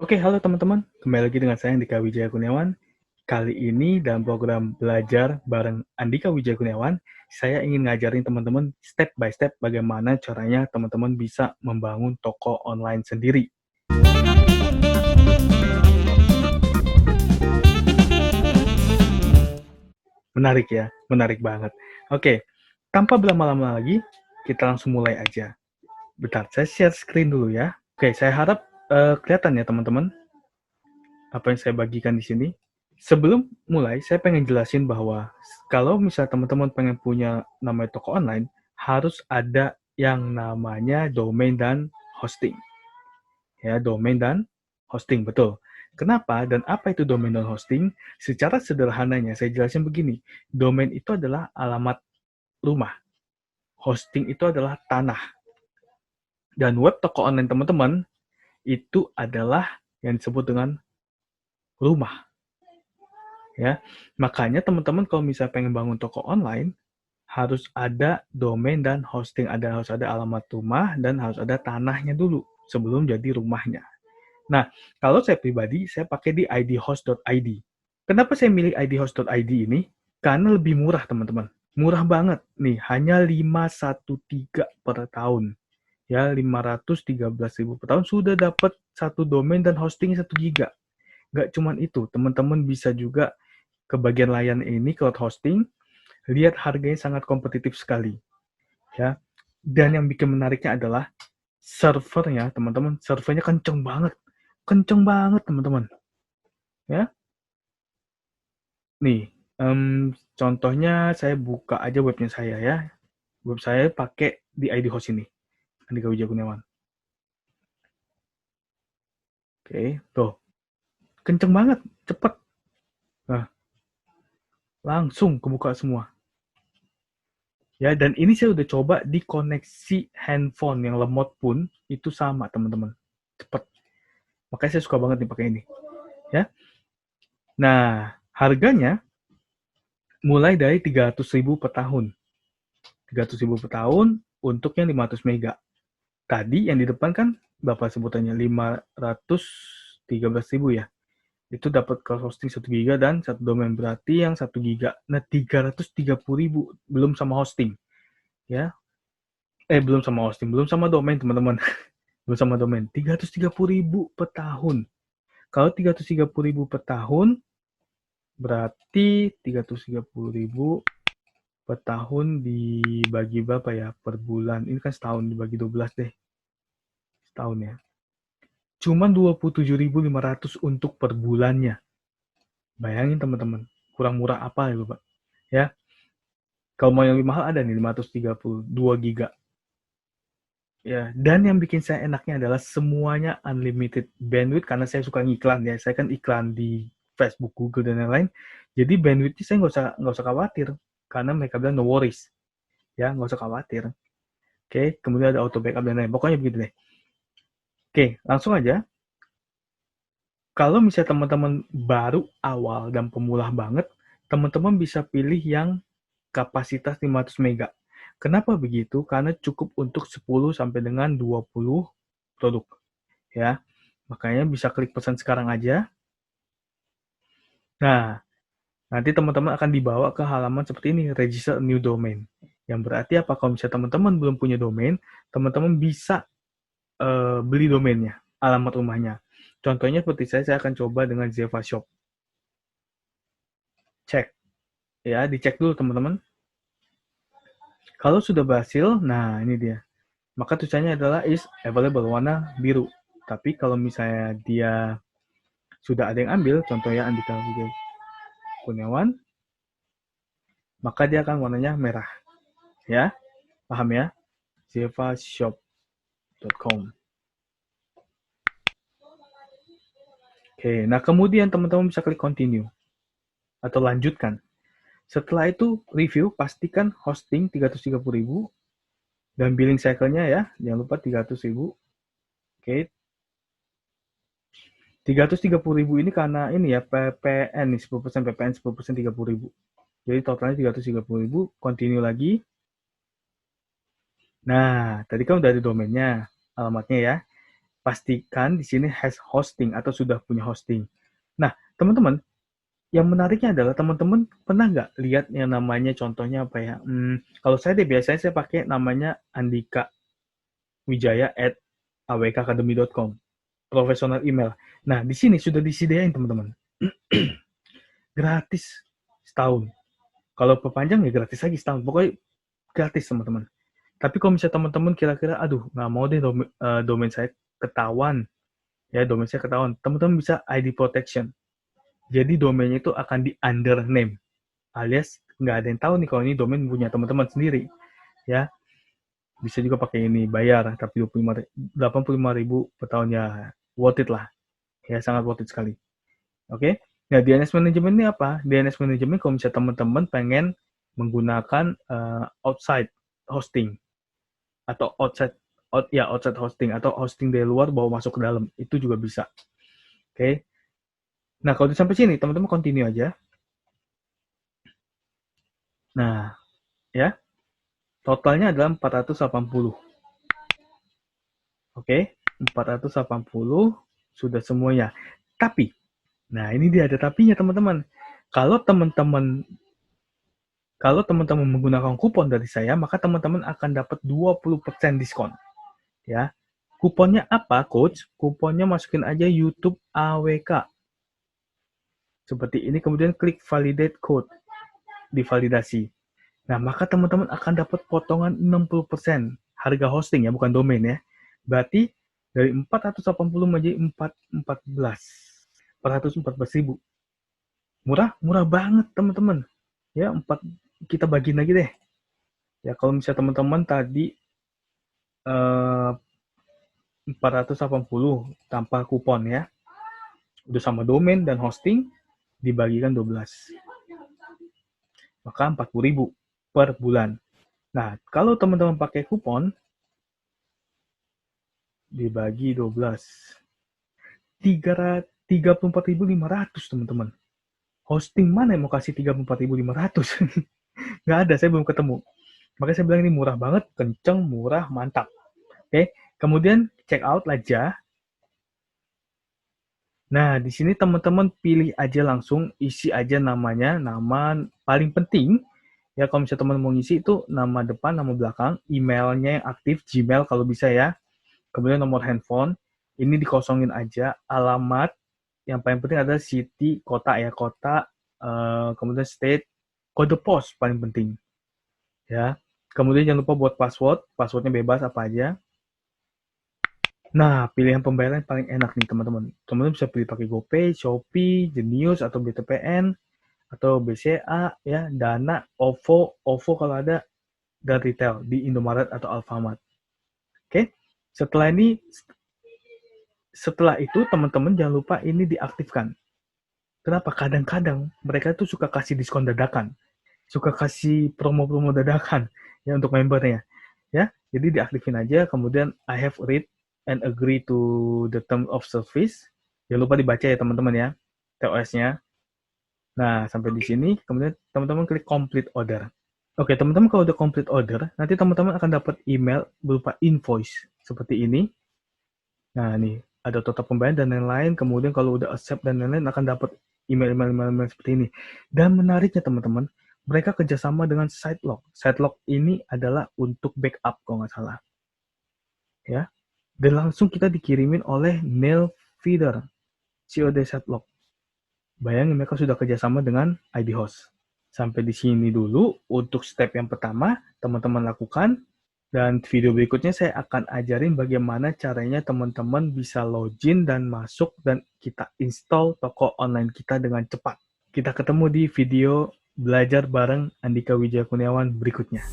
Oke, halo teman-teman. Kembali lagi dengan saya Andika Wijaya Kurniawan. Kali ini dalam program belajar bareng Andika Wijaya Kurniawan, saya ingin ngajarin teman-teman step by step bagaimana caranya teman-teman bisa membangun toko online sendiri. Menarik ya, menarik banget. Oke, tanpa berlama-lama lagi, kita langsung mulai aja. Bentar, saya share screen dulu ya. Oke, saya harap kelihatan ya teman-teman apa yang saya bagikan di sini. Sebelum mulai, saya pengen jelasin bahwa kalau misalnya teman-teman pengen punya namanya toko online, harus ada yang namanya domain dan hosting. Ya, domain dan hosting, betul. Kenapa dan apa itu domain dan hosting? Secara sederhananya, saya jelasin begini. Domain itu adalah alamat rumah. Hosting itu adalah tanah. Dan web toko online teman-teman itu adalah yang disebut dengan rumah. Ya, makanya teman-teman kalau misalnya pengen bangun toko online, harus ada domain dan hosting, harus ada alamat rumah dan harus ada tanahnya dulu sebelum jadi rumahnya. Nah, kalau saya pribadi, saya pakai di idhost.id. Kenapa saya milih idhost.id ini? Karena lebih murah, teman-teman. Murah banget. Nih, hanya 513 per tahun. Ya, 513.000 per tahun sudah dapat satu domain dan hosting 1 giga. Nggak cuman itu, teman-teman bisa juga ke bagian layan ini, cloud hosting, lihat harganya sangat kompetitif sekali. Ya, dan yang bikin menariknya adalah servernya, teman-teman. Servernya kenceng banget, teman-teman. Ya, nih, contohnya saya buka aja webnya saya ya. Web saya pakai di ID host ini, Andika Wijaya Kurniawan. Oke, tuh, kenceng banget, cepet. Nah, langsung kebuka semua. Ya, dan ini saya udah coba di koneksi handphone yang lemot pun itu sama, teman-teman. Cepet. Makanya saya suka banget nih pakai ini. Ya. Nah, harganya mulai dari 300.000 per tahun. 300.000 per tahun untuk yang 500 mega. Tadi yang di depan kan Bapak sebutannya 513.000 ya. Itu dapat cloud hosting 1 giga dan satu domain, berarti yang 1 giga. Nah, 330.000 belum sama hosting. Ya. Belum sama hosting, belum sama domain, teman-teman. Belum sama domain. 330.000 per tahun. Kalau 330.000 per tahun, berarti 330.000 per tahun dibagi berapa ya per bulan? Ini kan setahun dibagi 12 deh. Setahun ya. Cuman 27.500 untuk per bulannya. Bayangin teman-teman, kurang murah apa ya Bapak? Ya. Kalau mau yang lebih mahal ada nih 532 giga. Ya, dan yang bikin saya enaknya adalah semuanya unlimited bandwidth karena saya suka ngiklan ya. Saya kan iklan di Facebook, Google dan lain-lain. Jadi bandwidth saya nggak usah khawatir karena mereka bilang no worries. Ya, nggak usah khawatir. Oke, kemudian ada auto backup dan lain. Pokoknya begitu deh. Oke, langsung aja. Kalau misalnya teman-teman baru awal dan pemula banget, teman-teman bisa pilih yang kapasitas 500 mega. Kenapa begitu? Karena cukup untuk 10 sampai dengan 20 produk. Ya, makanya bisa klik pesan sekarang aja. Nah, nanti teman-teman akan dibawa ke halaman seperti ini, register a new domain. Yang berarti apa? Kalau misalnya teman-teman belum punya domain, teman-teman bisa beli domainnya, alamat rumahnya. Contohnya seperti saya akan coba dengan Zeva Shop. Cek, ya, dicek dulu teman-teman. Kalau sudah berhasil, nah ini dia. Maka tulisannya adalah is available, warna biru. Tapi kalau misalnya dia sudah ada yang ambil, contohnya Andika Wijaya Kurniawan, maka dia akan warnanya merah. Ya, paham ya? zevashop.com. Oke, nah kemudian teman-teman bisa klik continue atau lanjutkan. Setelah itu review, pastikan hosting 330.000 dan billing cycle-nya ya, jangan lupa 300.000. Oke. 330.000 ini karena ini ya PPN nih 10% PPN 10% 30.000. Jadi totalnya 330.000, continue lagi. Nah, tadi kan udah ada domainnya, alamatnya ya. pastikan di sini has hosting atau sudah punya hosting. Nah, teman-teman, yang menariknya adalah teman-teman pernah nggak lihat yang namanya contohnya apa ya? Kalau saya deh biasanya saya pakai namanya Andika Wijaya @awkacademy.com, profesional email. Nah, di sini sudah disediain teman-teman, gratis setahun. Kalau perpanjang ya gratis lagi setahun. Pokoknya gratis teman-teman. Tapi kalau misalnya teman-teman kira-kira, aduh nggak mau deh domain saya ketahuan, ya domain saya ketahuan, teman-teman bisa ID protection. Jadi domainnya itu akan di under name, alias nggak ada yang tahu nih kalau ini domain punya teman-teman sendiri, ya. Bisa juga pakai ini bayar, tapi 85.000 per tahun ya, worth it lah, ya sangat worth it sekali. Oke, nah DNS management ini apa? DNS management kalau misalnya teman-teman pengen menggunakan outside hosting atau outside hosting atau hosting dari luar bawa masuk ke dalam, itu juga bisa. Oke. Nah, kalau sampai sini teman-teman continue aja. Nah, ya. Totalnya adalah 480. Oke, 480 sudah semuanya. Tapi, nah ini dia ada tapinya teman-teman. Kalau teman-teman menggunakan kupon dari saya, maka teman-teman akan dapat 20% diskon. Ya. Kuponnya apa, coach? Kuponnya masukin aja YouTube AWK. Seperti ini, kemudian klik validate code, divalidasi. Nah, maka teman-teman akan dapat potongan 60% harga hosting ya, bukan domain ya. Berarti dari 480 menjadi 414.000. Murah banget teman-teman. Ya, kita bagiin lagi deh. Ya, kalau misalnya teman-teman tadi 480 tanpa kupon ya. Udah sama domain dan hosting dibagikan 12. Maka 40.000 per bulan. Nah, kalau teman-teman pakai kupon dibagi 12, 34.500 teman-teman. Hosting mana yang mau kasih 34.500? Nggak ada, saya belum ketemu. Makanya saya bilang ini murah banget, kenceng, murah, mantap. Oke, kemudian check out aja. Nah, di sini teman-teman pilih aja langsung, isi aja namanya, nama paling penting. Ya, kalau misalnya teman mau ngisi itu nama depan, nama belakang, emailnya yang aktif, Gmail kalau bisa ya. Kemudian nomor handphone, ini dikosongin aja, alamat, yang paling penting adalah city, kota ya, kota, kemudian state, kode pos paling penting. Ya. Kemudian jangan lupa buat passwordnya bebas apa aja. Nah, pilihan pembayaran paling enak nih teman-teman. Teman-teman bisa pilih pakai GoPay, Shopee, Jenius, atau BTPN, atau BCA, ya, Dana, OVO kalau ada, dan retail di Indomaret atau Alfamart. Oke, setelah itu teman-teman jangan lupa ini diaktifkan. Kenapa? Kadang-kadang mereka tuh suka kasih diskon dadakan, suka kasih promo-promo dadakan ya untuk membernya. Ya, jadi diaktifin aja. Kemudian I have read and agree to the term of service. Jangan lupa dibaca ya teman-teman ya, TOS-nya. Nah, sampai di sini, kemudian teman-teman klik complete order. Oke, teman-teman kalau udah complete order, nanti teman-teman akan dapat email berupa invoice seperti ini. Nah, nih ada total pembayaran dan lain-lain. Kemudian kalau udah accept dan lain-lain akan dapat email seperti ini. Dan menariknya teman-teman, mereka kerjasama dengan Sitelock. Sitelock ini adalah untuk backup kalau nggak salah. Ya, dan langsung kita dikirimin oleh Neil Feeder, COD Sitelock. Bayangin mereka sudah kerjasama dengan ID Host. Sampai di sini dulu untuk step yang pertama teman-teman lakukan. Dan video berikutnya saya akan ajarin bagaimana caranya teman-teman bisa login dan masuk dan kita install toko online kita dengan cepat. Kita ketemu di video belajar bareng Andika Wijaya Kurniawan berikutnya.